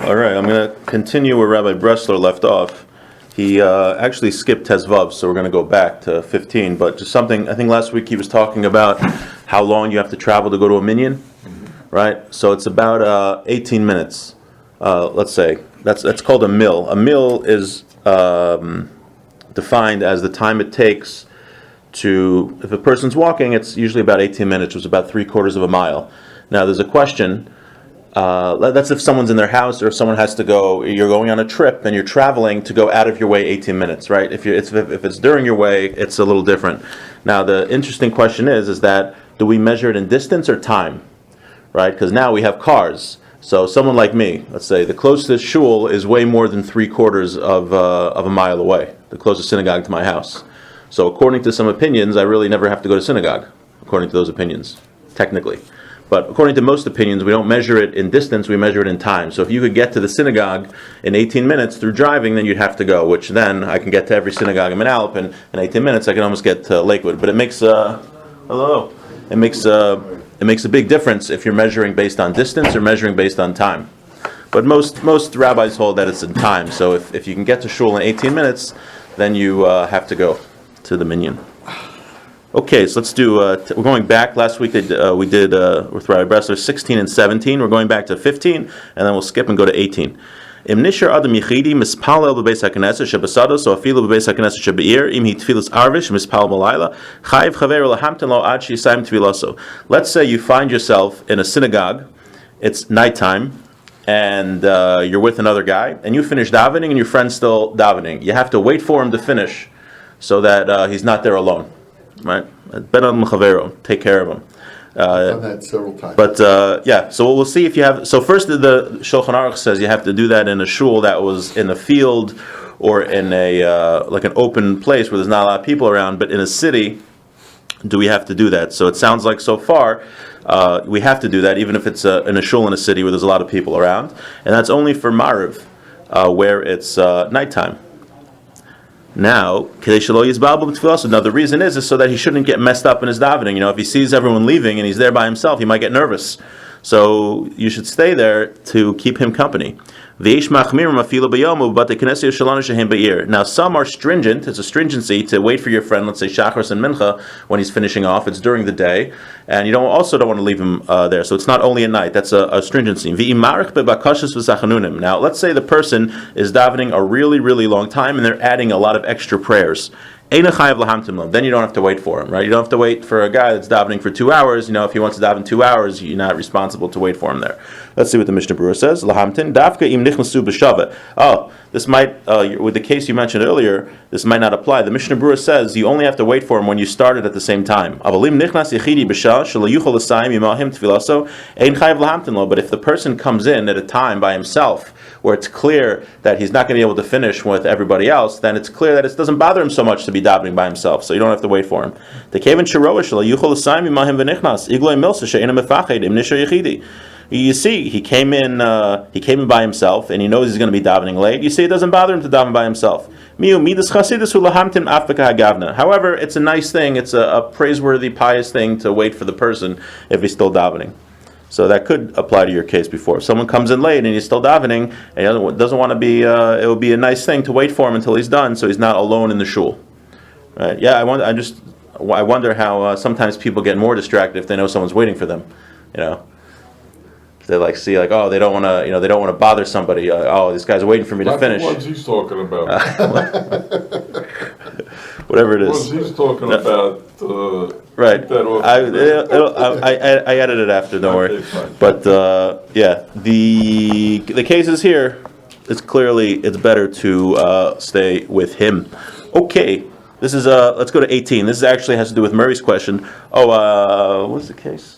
All right, I'm going to continue where Rabbi Bressler left off. He actually skipped Tezvav, so we're going to go back to 15. But just something, I think last week he was talking about how long you have to travel to go to a minyan, right? So it's about 18 minutes, let's say. That's called a mil. A mil is defined as the time it takes to, if a person's walking, it's usually about 18 minutes, which is about 3/4 of a mile. Now, there's a question. That's if someone's in their house, or if someone has to go. You're going on a trip and you're traveling to go out of your way 18 minutes, right? If it's during your way, it's a little different. Now, the interesting question is that do we measure it in distance or time, right? Because now we have cars. So someone like me, let's say, the closest shul is way more than 3/4 of a mile away. The closest synagogue to my house. So according to some opinions, I really never have to go to synagogue. According to those opinions, technically. But according to most opinions, we don't measure it in distance, we measure it in time. So if you could get to the synagogue in 18 minutes through driving, then you'd have to go, which then I can get to every synagogue in Manalp, and in 18 minutes I can almost get to Lakewood. But it makes it makes a big difference if you're measuring based on distance or measuring based on time. But most rabbis hold that it's in time. So if you can get to shul in 18 minutes, then you have to go to the minyan. Okay, so let's do, we're going back. Last week we did with Rabbi Bressler 16 and 17. We're going back to 15, and then we'll skip and go to 18. Im nishar adam yichidi mispalel b'beis haKnesset shebesados or afilu b'beis haKnesset shebeir im hi tfilas arvish mispalel b'layla chayiv chaveru lahamten lo ad she'yisayim tfilaso. Let's say you find yourself in a synagogue. It's nighttime, and you're with another guy, and you finish davening, and your friend's still davening. You have to wait for him to finish, so that he's not there alone. Right, Ben al Mechavero, take care of him. I've done that several times. But so we'll see if you have. So first, the Shulchan Aruch says you have to do that in a shul that was in a field or in a like an open place where there's not a lot of people around. But in a city, do we have to do that? So it sounds like so far we have to do that, even if it's in a shul in a city where there's a lot of people around, and that's only for Mariv, where it's nighttime. Now, the reason is so that he shouldn't get messed up in his davening. You know, if he sees everyone leaving and he's there by himself, he might get nervous. So you should stay there to keep him company. Now, some are stringent. It's a stringency to wait for your friend, let's say Shacharis and Mincha, when he's finishing off. It's during the day, and you don't want to leave him there. So it's not only at night. That's a stringency. Now, let's say the person is davening a really, really long time, and they're adding a lot of extra prayers. Then you don't have to wait for him, right? You don't have to wait for a guy that's davening for 2 hours. You know, if he wants to daven 2 hours, you're not responsible to wait for him there. Let's see what the Mishnah Berurah says. Lahamtin dafka im nichnasu b'shava. Oh, this might, with the case you mentioned earlier, this might not apply. The Mishnah Berurah says you only have to wait for him when you started at the same time. But if the person comes in at a time by himself, where it's clear that he's not going to be able to finish with everybody else, then it's clear that it doesn't bother him so much to be davening by himself, so you don't have to wait for him. You see, he came in by himself, and he knows he's going to be davening late. You see, it doesn't bother him to daven by himself. However, it's a nice thing, it's a praiseworthy, pious thing to wait for the person if he's still davening. So that could apply to your case before. If someone comes in late and he's still davening, and he doesn't want to be, it would be a nice thing to wait for him until he's done, so he's not alone in the shul. Right? Yeah, I wonder how sometimes people get more distracted if they know someone's waiting for them. You know, they see they don't want to, they don't want to bother somebody. This guy's waiting for me to finish. That's the ones he's talking about. Whatever it is. The ones he's talking about. Right. I edited it after. Don't worry. But the cases here, it's better to stay with him. Okay. This is let's go to 18. This actually has to do with Murray's question. What's the case?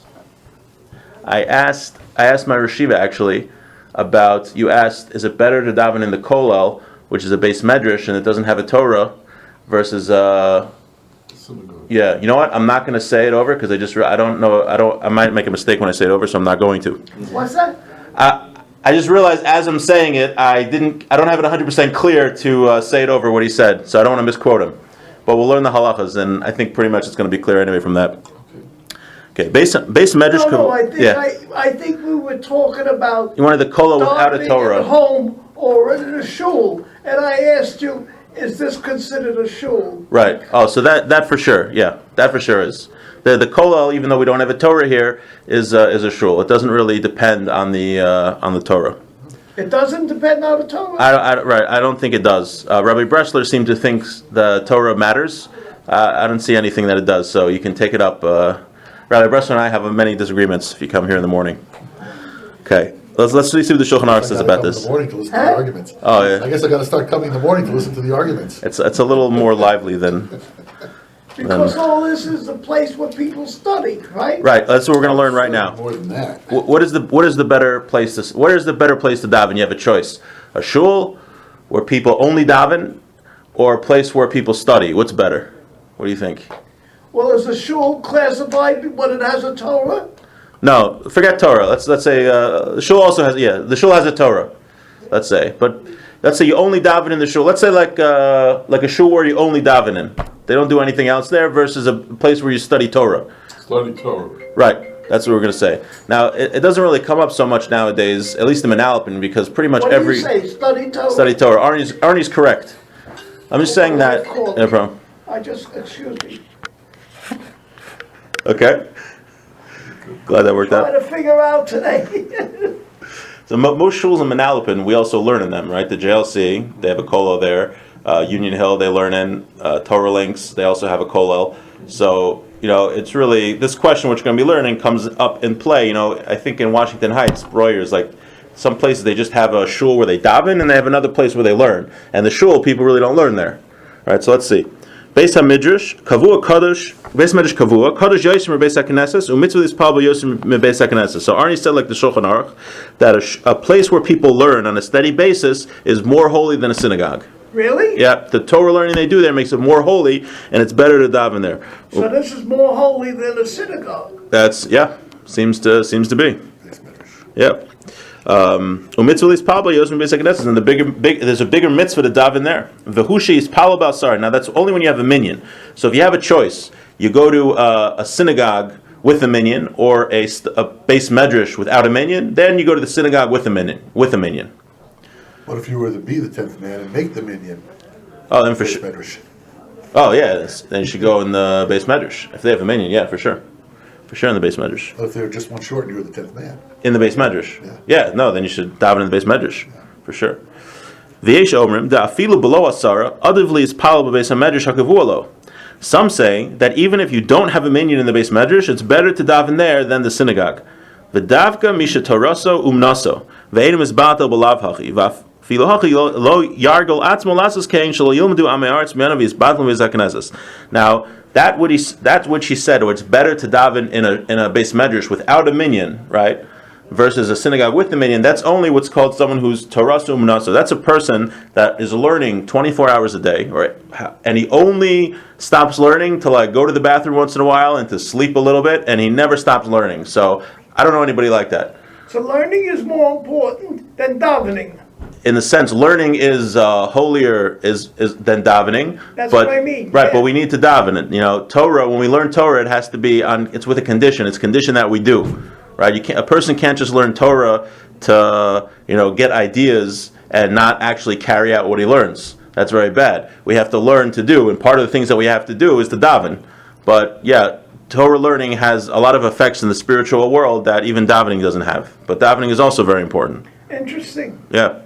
I asked my Rashiva actually about. You asked, is it better to daven in the Kollel, which is a base medrash and it doesn't have a Torah, versus Yeah, you know what? I'm not going to say it over because I don't know. I might make a mistake when I say it over, so I'm not going to. What's that? I just realized as I'm saying it, I don't have it 100% clear to say it over what he said, so I don't want to misquote him. But we'll learn the halachas, and I think pretty much it's going to be clear anyway from that. Okay, base medrash. No, I think, Yeah, I think we were talking about you wanted the kola without a davening Torah. at home or in a shul, and I asked you, is this considered a shul? Right. Oh, so that for sure. Yeah, that for sure is. The kollel, even though we don't have a Torah here, is a shul. It doesn't really depend on the Torah. It doesn't depend on the Torah? Right. I don't think it does. Rabbi Bressler seemed to think the Torah matters. I don't see anything that it does. So you can take it up. Rabbi Bressler and I have many disagreements if you come here in the morning. Okay. Let's see what the Shulchan Aruch says about this. I gotta come in the morning to listen to the arguments. Oh, yeah. I guess I gotta start coming in the morning to listen to the arguments. It's a little more lively than. Because all this is a place where people study, right? Right. That's what we're going to learn right now. More than that. What is the better place to daven? You have a choice: a shul where people only daven, or a place where people study. What's better? What do you think? Well, is the shul classified when it has a Torah? No, forget Torah. Let's say the shul also has the shul has a Torah. Let's say, but let's say you only daven in the shul. Let's say like a shul where you only daven in. They don't do anything else there versus a place where you study Torah. Study Torah. Right. That's what we're going to say. Now, it doesn't really come up so much nowadays, at least in Manalapan, because pretty much What every do you say, study Torah? study Torah. Arnie's correct. I'm just saying that. No problem. Excuse me, Okay. Glad that worked trying out. to figure out today. So most shuls in Manalapan, we also learn in them, right? The JLC, they have a kollel there. Union Hill, they learn in. Torah Links, they also have a kollel. So, it's really, this question which we're going to be learning comes up in play. I think in Washington Heights, Breuer's, like, some places they just have a shul where they daven, and they have another place where they learn. And the shul, people really don't learn there. All right, so let's see. Beis HaMidrash, Kavua Kadosh, Beis HaMidrash Kavua, Kadosh Yosim Beis HaKnesses, Umitzvah is Pablo Yosim Beis HaKnesses. So Arnie said, like the Shulchan Aruch, that a place where people learn on a steady basis is more holy than a synagogue. Really? Yeah, the Torah learning they do there makes it more holy, and it's better to daven there. So this is more holy than a synagogue? That's seems to be. Yep. Umitzvah is Pablo Yosim Beis HaKnesses, and there's a bigger mitzvah to daven there. Vehushi is Palo Balsar. Now that's only when you have a minyan. So if you have a choice, you go to a synagogue with a minyan, or a base medrash without a minyan. Then you go to the synagogue with a minyan. What if you were to be the 10th man and make the minion? Oh, then for Beis sure. Medrash? Oh yeah, then you should go in the base medrash if they have a minyan. Yeah, for sure in the base medrash. What if they were just one short and you were the 10th man? In the base medrash. Yeah. No, then you should daven in the base medrash, for sure. V'yesh omrim da afilu below asara adivli is pal b'beis hamedrash hakavualo. Some say that even if you don't have a minyan in the base medrash, it's better to daven there than the synagogue. V'davka misha toroso umnaso v'enim isbatel b'lav hachi v'afilu hachi lo yargol atzmo lasas kein shelo yilmadu amei aretz me'anav yisbatel b'beis haKnesses. Now, that's what she said, or it's better to daven in a base medrash without a minyan, right? Versus a synagogue with the minyan. That's only what's called someone who's Torasu Munaso. That's a person that is learning 24 hours a day, right? And he only stops learning to go to the bathroom once in a while and to sleep a little bit, and he never stops learning. So I don't know anybody like that. So learning is more important than davening. In the sense, learning is holier than davening. That's but, what I mean. Right, Yeah. but we need to daven it. Torah, when we learn Torah, it has to be it's with a condition. It's a condition that we do. Right? A person can't just learn Torah to, get ideas and not actually carry out what he learns. That's very bad. We have to learn to do, and part of the things that we have to do is to daven. But Torah learning has a lot of effects in the spiritual world that even davening doesn't have. But davening is also very important. Interesting. Yeah.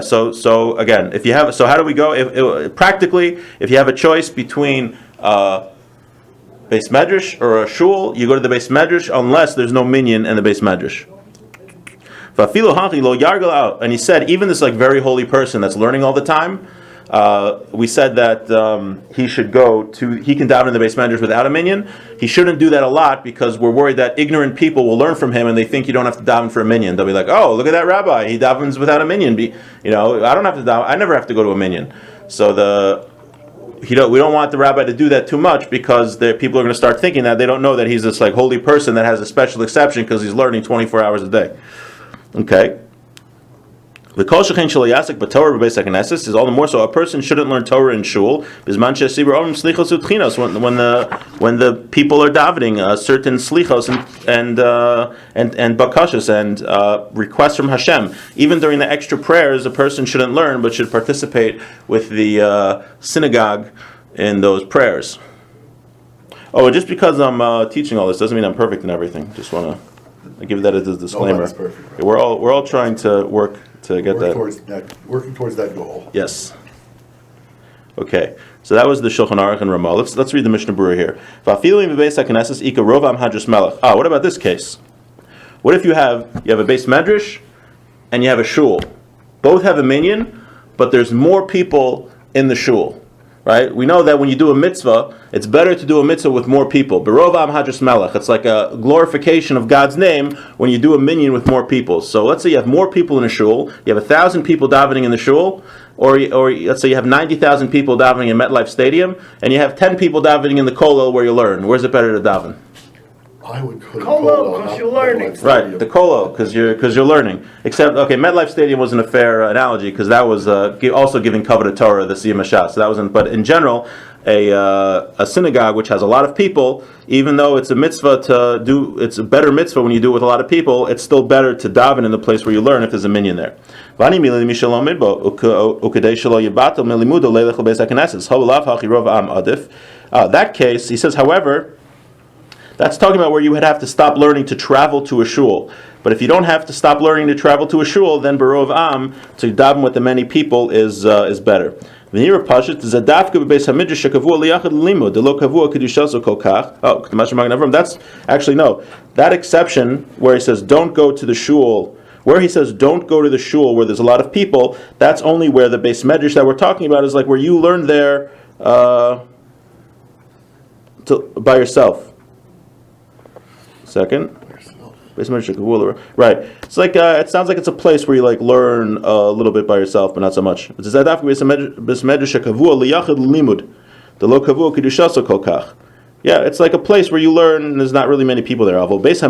So again, how do we go? Practically, if you have a choice between base medrash or a shul, you go to the base medrash unless there's no minyan in the base medrash. And he said, even this very holy person that's learning all the time, we said that he can daven in the base medrash without a minyan. He shouldn't do that a lot because we're worried that ignorant people will learn from him and they think you don't have to daven for a minyan. They'll be like, oh, look at that rabbi, he davens without a minyan. I don't have to daven. I never have to go to a minyan. So we don't want the rabbi to do that too much because people are going to start thinking that they don't know that he's this holy person that has a special exception because he's learning 24 hours a day. Okay. The kol shechein shelo yasek b'Torah b'beis hakneses is all the more so a person shouldn't learn Torah in shul. Bisman she'asibur omim slichos utchinos when the people are davening certain slichos and bakashos and requests from Hashem. Even during the extra prayers, a person shouldn't learn but should participate with the synagogue in those prayers. Oh, just because I'm teaching all this doesn't mean I'm perfect in everything. Just want to give that as a disclaimer. Nobody's perfect, right? We're all trying to work to get that. Working towards that goal. Yes. Okay. So that was the Shulchan Aruch and Ramah. Let's read the Mishnah Berurah here. What about this case? What if you have a Beis Medrash and you have a shul? Both have a minyan, but there's more people in the shul. Right? We know that when you do a mitzvah, it's better to do a mitzvah with more people. Berov am hadras melech. It's like a glorification of God's name when you do a minyan with more people. So let's say you have more people in a shul. You have 1,000 people davening in the shul, or let's say you have 90,000 people davening in MetLife Stadium, and you have 10 people davening in the kollel where you learn. Where's it better to daven? I would go to Kollel, 'cause you're learning. Right, the kollel, because you're learning. Except, okay, MetLife Stadium wasn't a fair analogy because that was also giving cover to Torah, the Siyam Hashas. So that wasn't. But in general, a synagogue which has a lot of people, even though it's a mitzvah to do, it's a better mitzvah when you do it with a lot of people. It's still better to daven in the place where you learn if there's a minyan there. That case, he says, however. That's talking about where you would have to stop learning to travel to a shul. But if you don't have to stop learning to travel to a shul, then Berov Am, to daven with the many people, is better. That's actually, no. That exception where he says don't go to the shul, where he says don't go to the shul where there's a lot of people, that's only where the Beis Medrash that we're talking about is like where you learn there by yourself. Second, right? It's like it sounds like it's a place where you like learn a little bit by yourself, but not so much. Yeah, it's like a place where you learn, and there's not really many people there. He says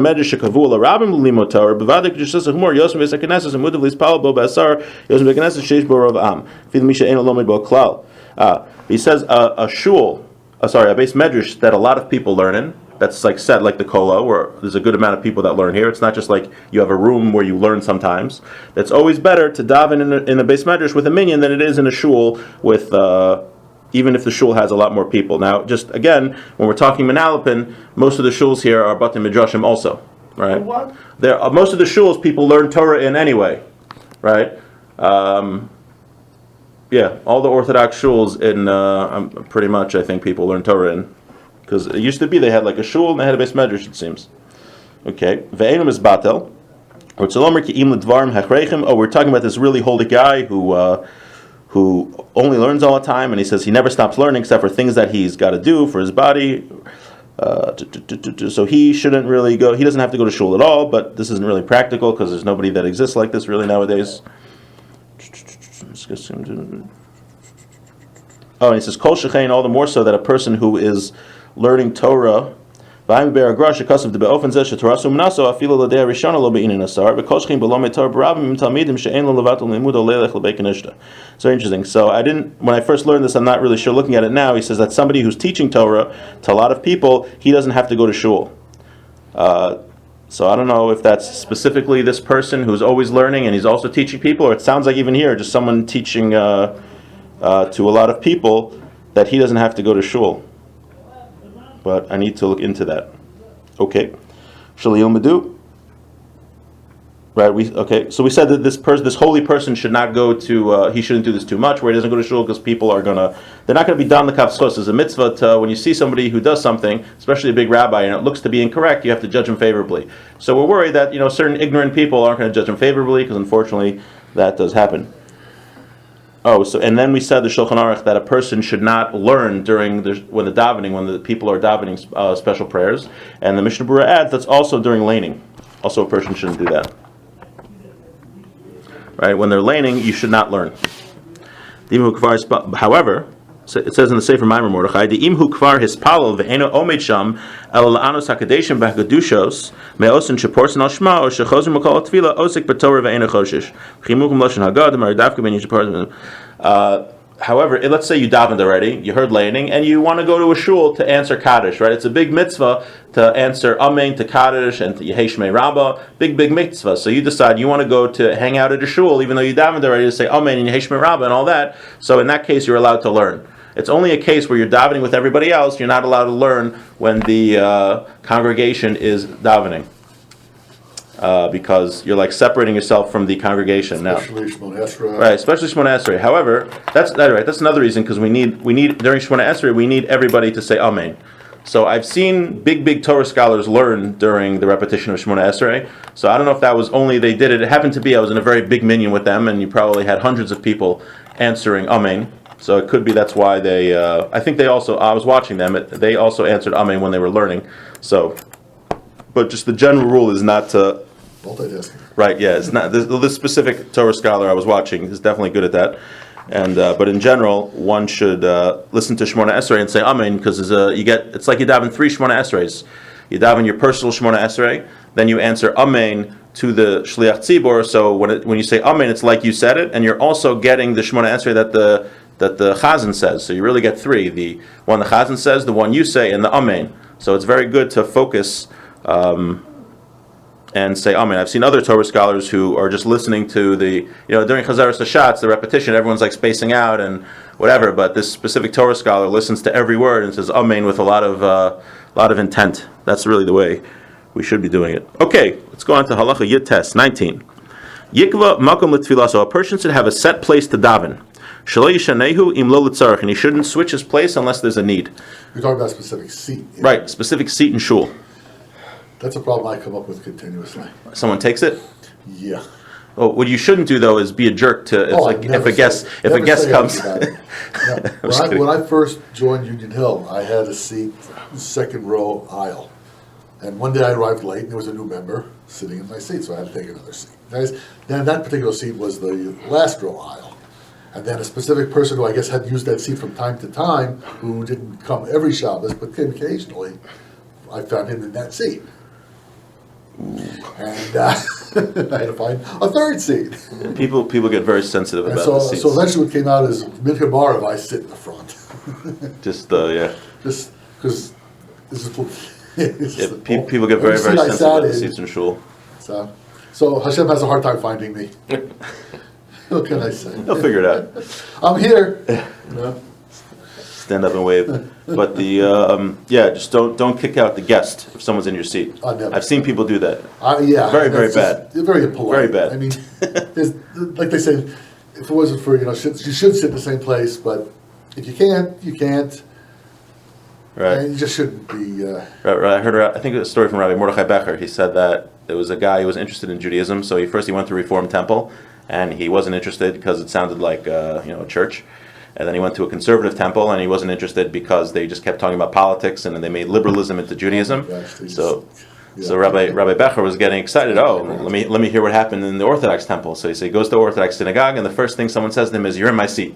a shul, a Beis Medrash that a lot of people learn in. That's like set like the kollel, where there's a good amount of people that learn here. It's not just like you have a room where you learn sometimes. That's always better to daven in a Beis Medrash with a minyan than it is in a shul with, even if the shul has a lot more people. Now, just again, when we're talking Manalapan, most of the shuls here are Batei Midrashim also, right? What? Most of the shuls people learn Torah in anyway, right? Yeah, all the Orthodox shuls in pretty much, I think people learn Torah in. Because it used to be they had like a shul and they had a Beis Medrash, it seems. Okay. Ve'enum is batel. Oh, we're talking about this really holy guy who only learns all the time, and he says he never stops learning except for things that he's got to do for his body. So he shouldn't really go. He doesn't have to go to shul at all. But this isn't really practical because there's nobody that exists like this really nowadays. Oh, and he says kol shechein, all the more so that a person who is learning Torah, and so I didn't, when I first learned this, I'm not really sure looking at it now, he says that somebody who's teaching Torah to a lot of people, he doesn't have to go to shul. So I don't know if that's specifically this person who's always learning and he's also teaching people, or it sounds like even here, just someone teaching to a lot of people that he doesn't have to go to shul. But I need to look into that. Okay. Shalil Madu. Right, so we said that this holy person should not go to, he shouldn't do this too much, where he doesn't go to shul because people are they're not going to be done the kapschos. As a mitzvah to, when you see somebody who does something, especially a big rabbi, and it looks to be incorrect, you have to judge him favorably. So we're worried that, certain ignorant people aren't going to judge him favorably, because unfortunately that does happen. Oh, so and then we said the Shulchan Aruch that a person should not learn when the people are davening special prayers, and the Mishnah Berurah adds that's also during laning. Also, a person shouldn't do that. Right, when they're laning, you should not learn. However, So it says in the Sefer Maimer Mordechai, the imhu kvar hispalel ve'eno omed sham el la'anos hakadeshim b'hagadushos me'osin sheporsin al shma or shechozim makol tefila osik b'torah ve'eno choshish chimuchim loshen hagad maradavka ben yishporsin. However, let's say you davened already, you heard laning, and you want to go to a shul to answer Kaddish, right? It's a big mitzvah to answer Amen to Kaddish and to Yehei Shmei Rabbah, big mitzvah. So you decide you want to go to hang out at a shul, even though you davened already, to say Amen and Yehei Shmei Rabbah and all that. So in that case, you're allowed to learn. It's only a case where you're davening with everybody else, you're not allowed to learn when the congregation is davening. Because you're like separating yourself from the congregation now. Especially Shemona Esrei. Right, especially Shemona Esrei. However, that's right. That's another reason because we need during Shemona Esrei we need everybody to say Amen. So I've seen big Torah scholars learn during the repetition of Shemona Esrei. So I don't know if that was only they did it. It happened to be I was in a very big minyan with them, and you probably had hundreds of people answering Amen. So it could be that's why they. I think they also. I was watching them. They also answered Amen when they were learning. So, but just the general rule is not to. Multitasking. Right, yeah, it's not this specific Torah scholar I was watching is definitely good at that, and but in general, one should listen to Shemona Esrei and say Amen because it's like you daven 3 Shemona Esreis. You daven your personal Shemona Esrei, then you answer Amen to the Shliach Tzibor. So when you say Amen, it's like you said it, and you're also getting the Shemona Esrei that the Chazan says. So you really get 3: the one the Chazan says, the one you say, and the Amen. So it's very good to focus. And say Amen. I've seen other Torah scholars who are just listening to during Chazaras Hashatz, the repetition, everyone's like spacing out and whatever, but this specific Torah scholar listens to every word and says Amen with a lot of intent. That's really the way we should be doing it. Okay, let's go on to Halacha Yud Tes 19. Yikva makom l'tfilah, so a person should have a set place to daven. Shelo yishanehu im lo l'tzarech, and he shouldn't switch his place unless there's a need. You're talking about a specific seat. Right, specific seat in shul. That's a problem I come up with continuously. Someone takes it? Yeah. Well, what you shouldn't do though is be a jerk to. It's like if a guest comes. When I first joined Union Hill, I had a seat, second row aisle, and one day I arrived late, and there was a new member sitting in my seat, so I had to take another seat. Then that particular seat was the last row aisle, and then a specific person who I guess had used that seat from time to time, who didn't come every Shabbos but came occasionally, I found him in that seat. And I had to find a third seat. People get very sensitive about the seats. So eventually what came out is Mincha Barav, I sit in the front. Just yeah. Just because this is People get very sensitive about the seats in shul. So Hashem has a hard time finding me. What can I say? They'll figure it out. I'm here. Stand up and wave. But just don't kick out the guest if someone's in your seat. I've seen people do that. Very bad. Very impolite. Very bad. I mean, like they say, if it wasn't for you should sit in the same place, but if you can't, you can't. Right. And you just shouldn't be. Right. I think it was a story from Rabbi Mordechai Becher. He said that there was a guy who was interested in Judaism, so he went to Reform Temple, and he wasn't interested because it sounded like a church. And then he went to a conservative temple, and he wasn't interested because they just kept talking about politics, and then they made liberalism into Judaism. So Rabbi Becher was getting excited. Oh, let me hear what happened in the Orthodox temple. So he goes to the Orthodox synagogue, and the first thing someone says to him is, "You're in my seat."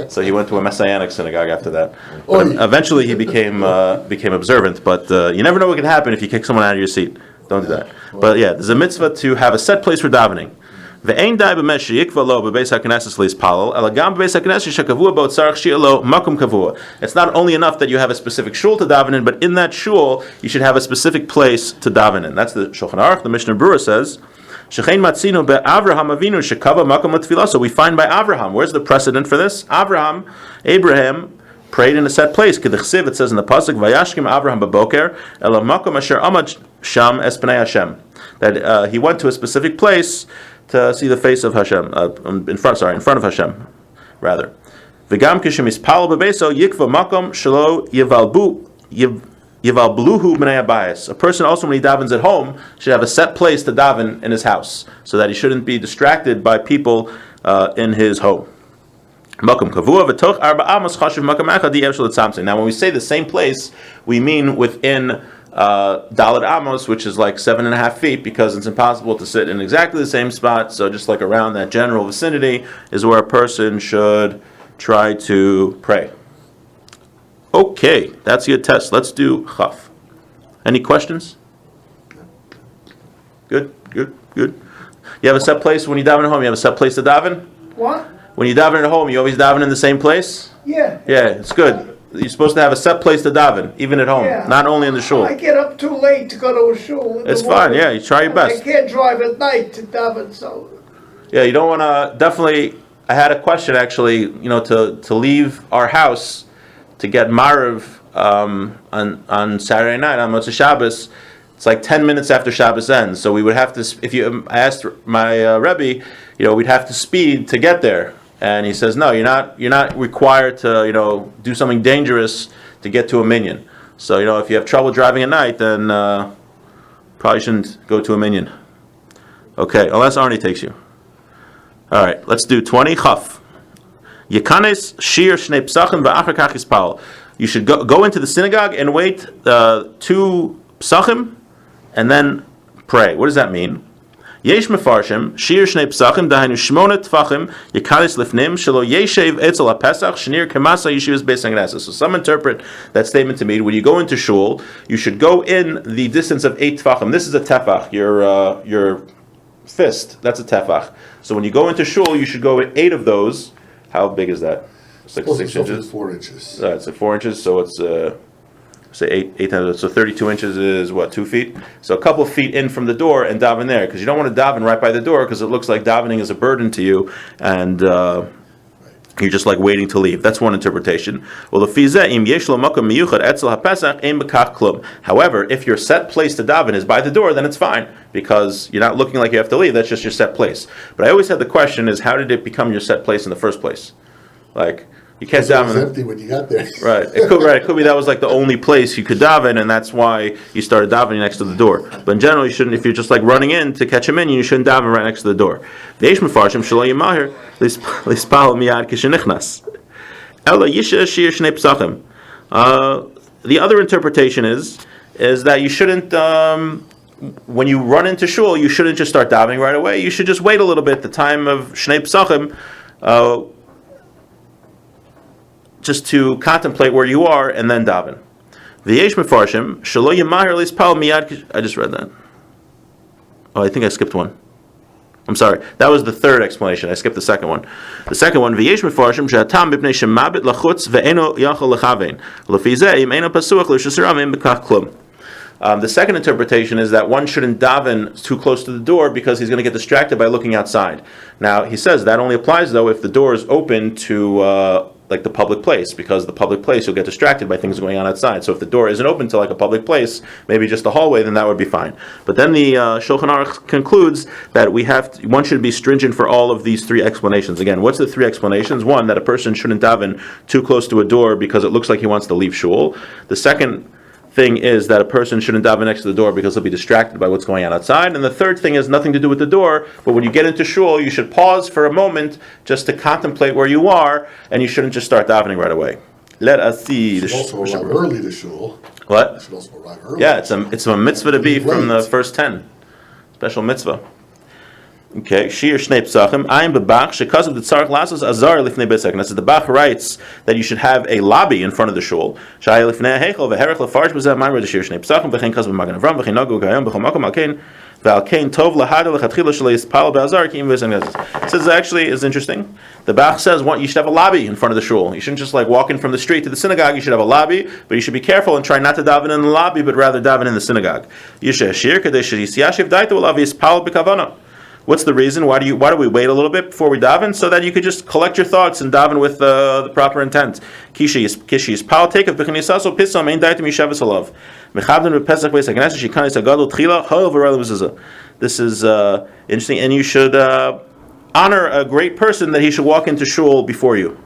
So he went to a Messianic synagogue after that. But eventually, he became observant. But you never know what can happen if you kick someone out of your seat. Don't do that. But yeah, there's a mitzvah to have a set place for davening. It's not only enough that you have a specific shul to daven in, but in that shul you should have a specific place to daven in. That's the Shulchan Aruch. The Mishnah Berurah says, so we find by Avraham. Where's the precedent for this? Abraham prayed in a set place. It says in the pasuk, "Vayashkim Avraham baboker el makom asher amad sham es pnei Hashem." That he went to a specific place to see the face of Hashem, in front of Hashem, rather. V'gam kishem ispal bebeso yikva makom shelo yivalbluhu b'nei abayis. A person also, when he davens at home, should have a set place to daven in his house, so that he shouldn't be distracted by people in his home. Makom kavua v'toch arba amos chashuv makom echad yev shel tzamtzim. Now, when we say the same place, we mean within Daled Amos, which is like 7.5 feet, because it's impossible to sit in exactly the same spot. So just like around that general vicinity is where a person should try to pray. Okay, that's your test. Let's do Chaf. Any questions? Good. You have a set place when you daven at home? You have a set place to daven? What? When you daven at home, you always daven in the same place? Yeah. Yeah, it's good. You're supposed to have a set place to daven, even at home, Yeah. not only in the shul. I get up too late to go to a shul. It's fine, yeah, you try your And I best. can't drive at night to daven, so. Yeah, you don't want to, definitely, I had a question actually, to leave our house to get Mariv on Saturday night, on Motzei Shabbos. It's like 10 minutes after Shabbos ends, so we would have to, I asked my Rebbe, we'd have to speed to get there. And he says, no, you're not required to, do something dangerous to get to a minyan. So, if you have trouble driving at night, then probably shouldn't go to a minyan. Okay, unless Arnie takes you. All right, let's do 20 Chaf. Yekanes shir shnei psachim va'achar kach yispal. You should go into the synagogue and wait 2 psachim and then pray. What does that mean? Yesh mefarshim shir shnei psachim dahainu shmona tfachim yekanes lifnim shelo yeshev etzel hapesach shnir kemasa yeshivas beis hagneses. So some interpret that statement to mean when you go into shul, you should go in the distance of 8 tfachim. This is a tefach. Your fist. That's a tefach. So when you go into shul, you should go at 8 of those. How big is that? It's like 6 inches. 4 inches. It's like 4 inches. So it's say 8 times. So 32 inches is what, 2 feet? So a couple of feet in from the door and daven there, because you don't want to daven right by the door because it looks like davening is a burden to you, and you're just like waiting to leave. That's one interpretation. However, if your set place to daven is by the door, then it's fine, because you're not looking like you have to leave. That's just your set place. But I always had the question is, how did it become your set place in the first place? Like, you can't It was daven. empty when you got there. Right. It could be that was like the only place you could daven, and that's why you started davening next to the door. But in general, you shouldn't. If you're just like running in to catch a minion, you shouldn't daven right next to the door. V'yesh mefarshim shelo yimahir lispal miyad kishenichnas. Ela yisha shir shnei psachim. The other interpretation is that you shouldn't. When you run into shul, you shouldn't just start davening right away. You should just wait a little bit. The time of shnei psachim. Just to contemplate where you are and then daven. V'yesh mefarshim shelo yimahir lispal miyad. I just read that. Oh, I think I skipped one. I'm sorry. That was the third explanation. I skipped the second one. The second one, v'yesh mefarshim she'atam mipnei shemabit lachutz ve'eno yachol lechavein lefi zeh im eno pasuach l'shasiram im bekach klum. The second interpretation is that one shouldn't daven too close to the door because he's going to get distracted by looking outside. Now, he says that only applies, though, if the door is open to like the public place, because the public place you'll get distracted by things going on outside. So if the door isn't open to like a public place, maybe just a hallway, then that would be fine. But then the Shulchan Aruch concludes that one should be stringent for all of these 3 explanations. Again, what's the 3 explanations? One, that a person shouldn't daven too close to a door because it looks like he wants to leave shul. The second thing is that a person shouldn't daven next to the door because he'll be distracted by what's going on outside. And the third thing is nothing to do with the door, but when you get into shul, you should pause for a moment just to contemplate where you are, and you shouldn't just start davening right away. Let us see. You should also arrive early to shul. What? You should also arrive early. Yeah, it's a mitzvah to be from the Late. first 10. Special mitzvah. Okay, Shir Shnei Psachim, Ayin Bebach, Shekazav the Tzarech Lasos Azar Lifnei Beis HaKnesses. The Bach writes that you should have a lobby in front of the shul. Shai Lifnei HaHeichel, V'herech Lefarsh B'zeh Ma'amar the Shir Shnei Psachim, V'chein Kazav Magen Avram, V'chein Nagu Gayom, V'chom Makom Alkein, V'alkein Tov Lahada L'chatchila Shalei Yispal Be'azar Ki Im Beis HaKnesses. This actually is interesting. The Bach says you should have a lobby in front of the shul. You shouldn't just like walk in from the street to the synagogue. You should have a lobby, but you should be careful and try not to daven in the lobby, but rather daven in the synagogue. Yisheh Shir Kadei Shiyashiv Daita Olav Yispal B'Kavana. What's the reason? Why do we wait a little bit before we daven? So that you could just collect your thoughts and daven with the proper intent. Kishi is pal take of b'chanisaso pisam ein daitim yishavas alav. Mechavden b'pesach beis hagneses shikanis agadol tchila ha'ol v'rayel mezuzah. This is interesting, and you should honor a great person that he should walk into shul before you.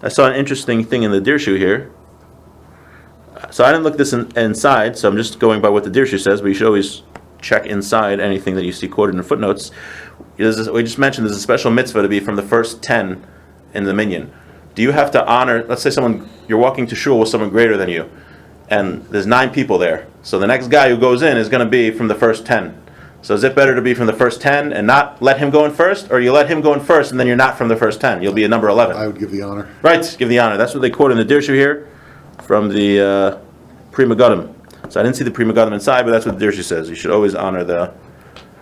I saw an interesting thing in the Dirshu here. So I didn't look this inside, so I'm just going by what the Dirshu says, but you should always check inside anything that you see quoted in footnotes. We just mentioned there's a special mitzvah to be from the first 10 in the minyan. Do you have to honor, let's say you're walking to shul with someone greater than you, and there's 9 people there. So the next guy who goes in is going to be from the first 10. So is it better to be from the first 10 and not let him go in first, or you let him go in first and then you're not from the first 10? You'll be a number 11. I would give the honor. Right, give the honor. That's what they quote in the Dirshu here from the Pri Megadim. So I didn't see the Pri Megadim inside, but that's what the Dirshu says. You should always honor the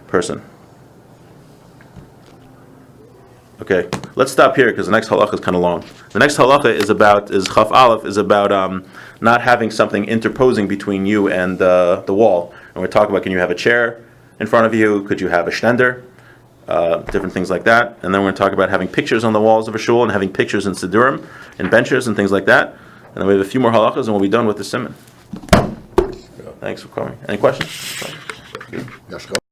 person. Okay, let's stop here because the next halacha is kind of long. The next halacha is Chaf Aleph, is about not having something interposing between you and the wall. And we're talking about, can you have a chair in front of you? Could you have a shtender? Different things like that. And then we're going to talk about having pictures on the walls of a shul and having pictures in siddurim and benches and things like that. And then we have a few more halachas and we'll be done with the simon. Thanks for coming. Any questions? Yes, go.